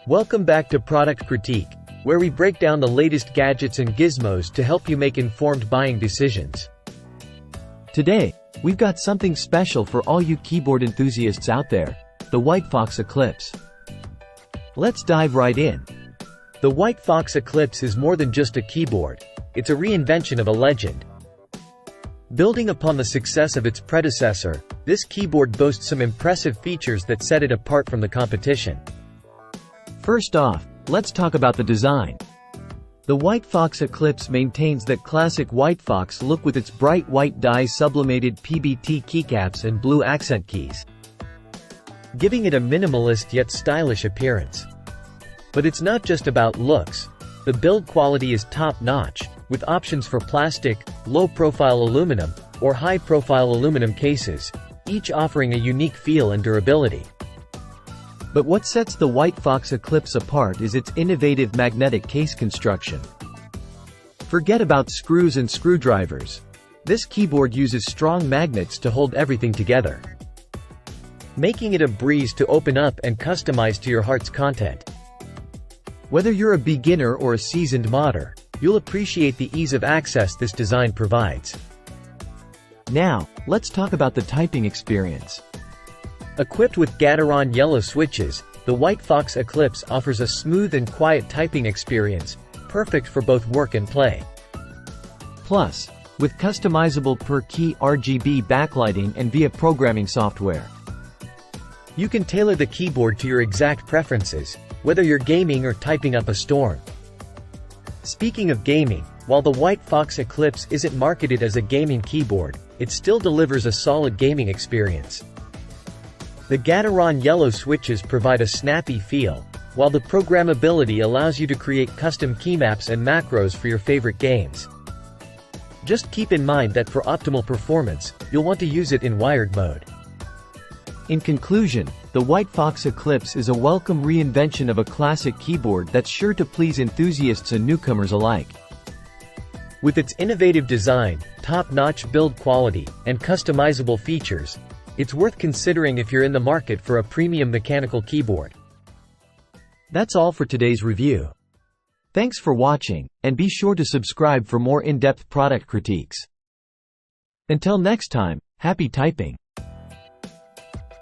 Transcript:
Welcome back to Product Critique, where we break down the latest gadgets and gizmos to help you make informed buying decisions. Today, we've got something special for all you keyboard enthusiasts out there, the WhiteFox Eclipse. Let's dive right in. The WhiteFox Eclipse is more than just a keyboard, it's a reinvention of a legend. Building upon the success of its predecessor, this keyboard boasts some impressive features that set it apart from the competition. First off, let's talk about the design. The WhiteFox Eclipse maintains that classic WhiteFox look with its bright white dye-sublimated PBT keycaps and blue accent keys, giving it a minimalist yet stylish appearance. But it's not just about looks. The build quality is top-notch, with options for plastic, low-profile aluminum, or high-profile aluminum cases, each offering a unique feel and durability. But what sets the WhiteFox Eclipse apart is its innovative magnetic case construction. Forget about screws and screwdrivers. This keyboard uses strong magnets to hold everything together, making it a breeze to open up and customize to your heart's content. Whether you're a beginner or a seasoned modder, you'll appreciate the ease of access this design provides. Now, let's talk about the typing experience. Equipped with Gateron yellow switches, the WhiteFox Eclipse offers a smooth and quiet typing experience, perfect for both work and play. Plus, with customizable per-key RGB backlighting and via programming software, you can tailor the keyboard to your exact preferences, whether you're gaming or typing up a storm. Speaking of gaming, while the WhiteFox Eclipse isn't marketed as a gaming keyboard, it still delivers a solid gaming experience. The Gateron yellow switches provide a snappy feel, while the programmability allows you to create custom keymaps and macros for your favorite games. Just keep in mind that for optimal performance, you'll want to use it in wired mode. In conclusion, the WhiteFox Eclipse is a welcome reinvention of a classic keyboard that's sure to please enthusiasts and newcomers alike. With its innovative design, top-notch build quality, and customizable features, it's worth considering if you're in the market for a premium mechanical keyboard. That's all for today's review. Thanks for watching, and be sure to subscribe for more in-depth product critiques. Until next time, happy typing!